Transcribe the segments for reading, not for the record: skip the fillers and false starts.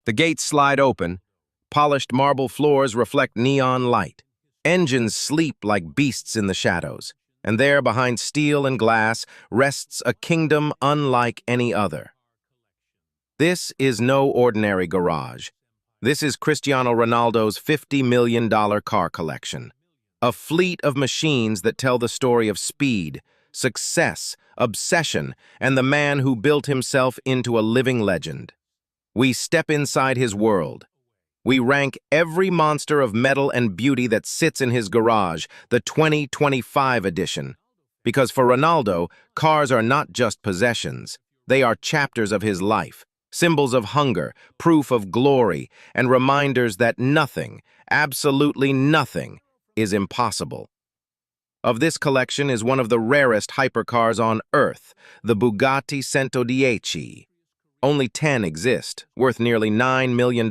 The gates slide open. Polished marble floors reflect neon light. Engines sleep like beasts in the shadows. And there, behind steel and glass, rests a kingdom unlike any other. This is no ordinary garage. This is Cristiano Ronaldo's $50 million car collection. A fleet of machines that tell the story of speed, success, obsession, and the man who built himself into a living legend. We step inside his world. We rank every monster of metal and beauty that sits in his garage, the 2025 edition. Because for Ronaldo, cars are not just possessions. They are chapters of his life, symbols of hunger, proof of glory, and reminders that nothing, absolutely nothing, is impossible. Of this collection is one of the rarest hypercars on Earth, the Bugatti Centodieci. Only 10 exist, worth nearly $9 million.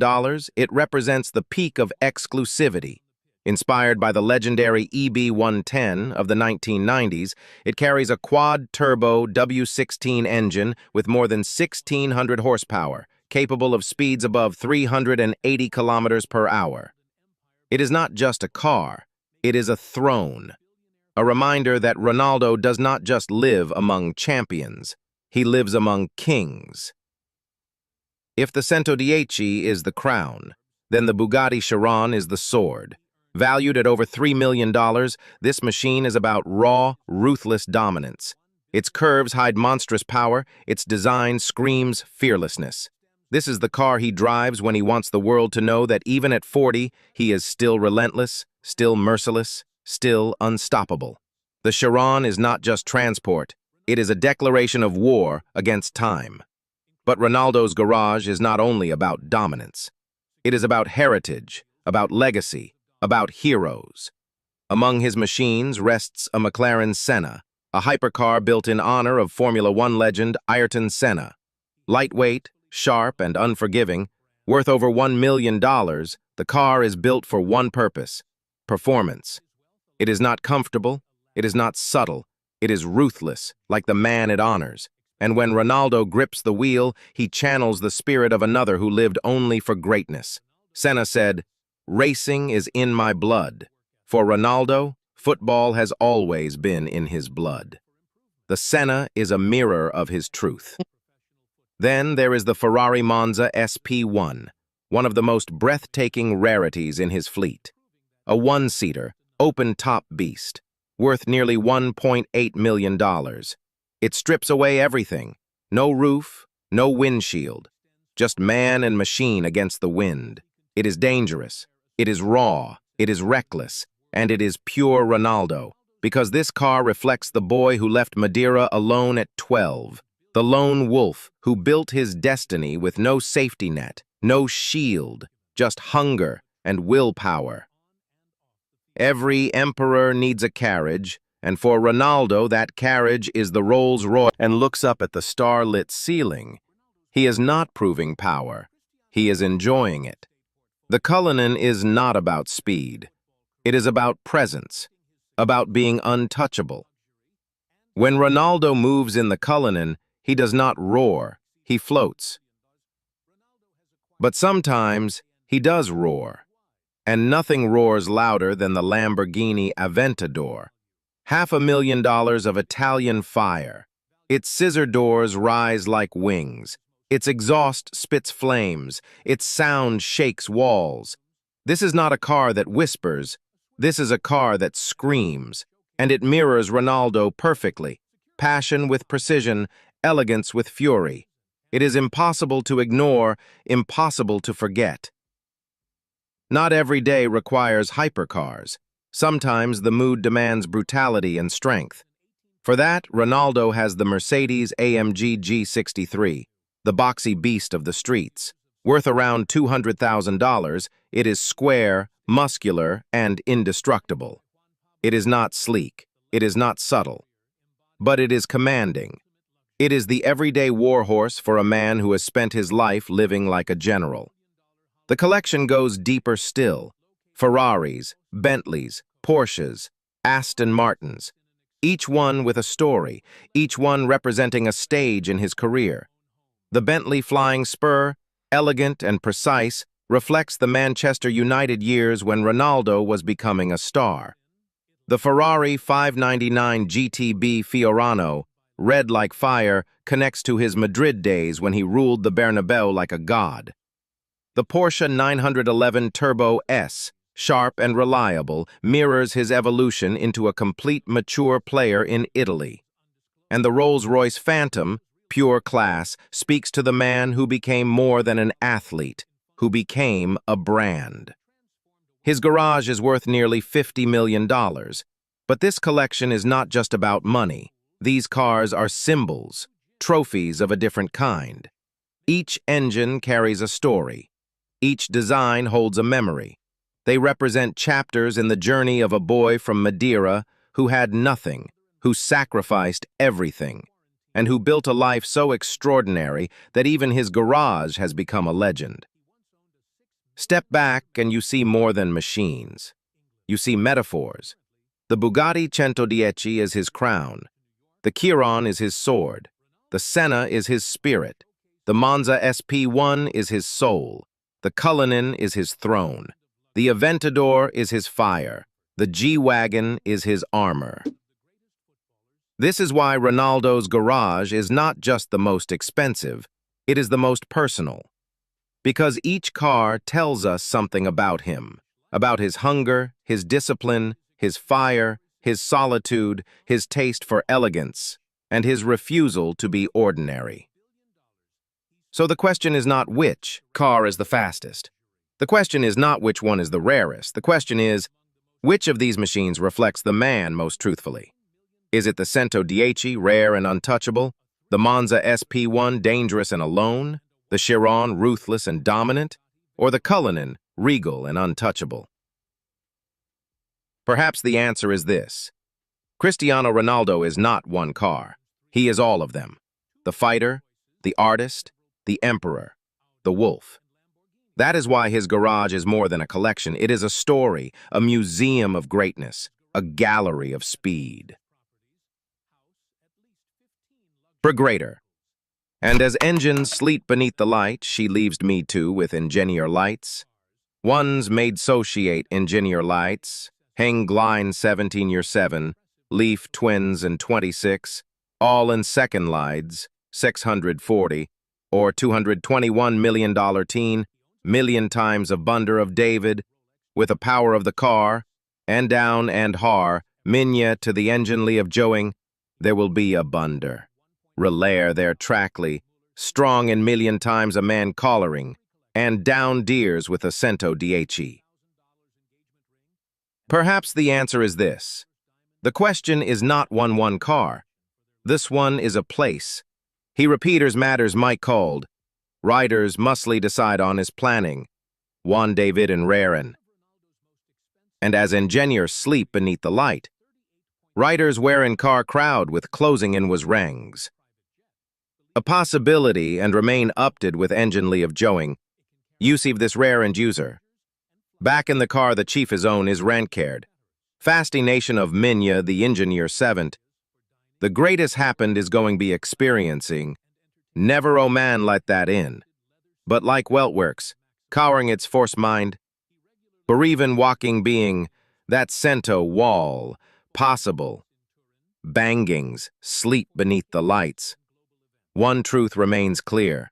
It represents the peak of exclusivity. Inspired by the legendary EB110 of the 1990s, it carries a quad-turbo W16 engine with more than 1,600 horsepower, capable of speeds above 380 kilometers per hour. It is not just a car, it is a throne. A reminder that Ronaldo does not just live among champions, he lives among kings. If the Centodieci is the crown, then the Bugatti Chiron is the sword. Valued at over $3 million, this machine is about raw, ruthless dominance. Its curves hide monstrous power, its design screams fearlessness. This is the car he drives when he wants the world to know that even at 40, he is still relentless, still merciless, still unstoppable. The Chiron is not just transport, it is a declaration of war against time. But Ronaldo's garage is not only about dominance. It is about heritage, about legacy, about heroes. Among his machines rests a McLaren Senna, a hypercar built in honor of Formula One legend Ayrton Senna. Lightweight, sharp, and unforgiving, worth over $1 million, the car is built for one purpose: performance. It is not comfortable, it is not subtle, it is ruthless, like the man it honors. And when Ronaldo grips the wheel, he channels the spirit of another who lived only for greatness. Senna said, "Racing is in my blood." For Ronaldo, football has always been in his blood. The Senna is a mirror of his truth. Then there is the Ferrari Monza SP1, one of the most breathtaking rarities in his fleet. A one-seater, open-top beast, worth nearly $1.8 million. It strips away everything. No roof, no windshield. Just man and machine against the wind. It is dangerous. It is raw. It is reckless. And it is pure Ronaldo. Because this car reflects the boy who left Madeira alone at 12. The lone wolf who built his destiny with no safety net, no shield, just hunger and willpower. Every emperor needs a carriage, and for Ronaldo, that carriage is the Rolls-Royce, and looks up at the star-lit ceiling. He is not proving power. He is enjoying it. The Cullinan is not about speed. It is about presence, about being untouchable. When Ronaldo moves in the Cullinan, he does not roar, he floats. But sometimes he does roar, and nothing roars louder than the Lamborghini Aventador. $500,000 of Italian fire. Its scissor doors rise like wings. Its exhaust spits flames. Its sound shakes walls. This is not a car that whispers. This is a car that screams. And it mirrors Ronaldo perfectly. Passion with precision, elegance with fury. It is impossible to ignore, impossible to forget. Not every day requires hypercars. Sometimes the mood demands brutality and strength. For that, Ronaldo has the Mercedes-AMG G63, the boxy beast of the streets. Worth around $200,000, it is square, muscular, and indestructible. It is not sleek, it is not subtle, but it is commanding. It is the everyday warhorse for a man who has spent his life living like a general. The collection goes deeper still. Ferraris, Bentleys, Porsches, Aston Martins, each one with a story, each one representing a stage in his career. The Bentley Flying Spur, elegant and precise, reflects the Manchester United years when Ronaldo was becoming a star. The Ferrari 599 GTB Fiorano, red like fire, connects to his Madrid days when he ruled the Bernabeu like a god. The Porsche 911 Turbo S, sharp and reliable, mirrors his evolution into a complete mature player in Italy. And the Rolls-Royce Phantom, pure class, speaks to the man who became more than an athlete, who became a brand. His garage is worth nearly $50 million. But this collection is not just about money. These cars are symbols, trophies of a different kind. Each engine carries a story. Each design holds a memory. They represent chapters in the journey of a boy from Madeira who had nothing, who sacrificed everything, and who built a life so extraordinary that even his garage has become a legend. Step back and you see more than machines. You see metaphors. The Bugatti Centodieci is his crown. The Chiron is his sword. The Senna is his spirit. The Monza SP1 is his soul. The Cullinan is his throne. The Aventador is his fire. The G-Wagon is his armor. This is why Ronaldo's garage is not just the most expensive, it is the most personal. Because each car tells us something about him, about his hunger, his discipline, his fire, his solitude, his taste for elegance, and his refusal to be ordinary. So the question is not which car is the fastest. The question is not which one is the rarest. The question is, which of these machines reflects the man most truthfully? Is it the Centodieci, rare and untouchable? The Monza SP1, dangerous and alone? The Chiron, ruthless and dominant? Or the Cullinan, regal and untouchable? Perhaps the answer is this. Cristiano Ronaldo is not one car. He is all of them. The fighter, the artist, the emperor, the wolf. That is why his garage is more than a collection. It is a story, a museum of greatness, a gallery of speed. For greater. And as engines sleep beneath the light, she leaves me too with ingenieur lights. One's made sociate ingenieur lights, hang gline 17 year 7, leaf twins and 26, all in second lides, 640, or $221 million teen, million times a bunder of David, with a power of the car, and down and har, minya to the enginely of Joing, there will be a bunder. Relayer there trackly, strong in million times a man collaring, and down deers with a Centodieci. Perhaps the answer is this. The question is not one car. This one is a place. He repeaters matters Mike called. Riders mustly decide on his planning. Juan David and Raren. And as ingenieurs sleep beneath the light, riders wear in car crowd with closing in was rangs. A possibility and remain upted with enginely of Joing. Usive this rare and user. Back in the car the chief his own is rent-cared. Fasty nation of Minya the engineer seventh. The greatest happened is going be experiencing. Never o man let that in. But like Weltworks, cowering its force mind. Bereaven walking being, that cento wall, possible. Bangings, sleep beneath the lights. One truth remains clear.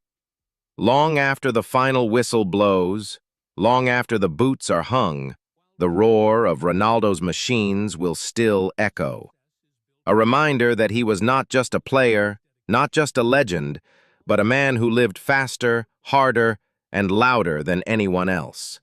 Long after the final whistle blows, long after the boots are hung, the roar of Ronaldo's machines will still echo. A reminder that he was not just a player, not just a legend, but a man who lived faster, harder, and louder than anyone else.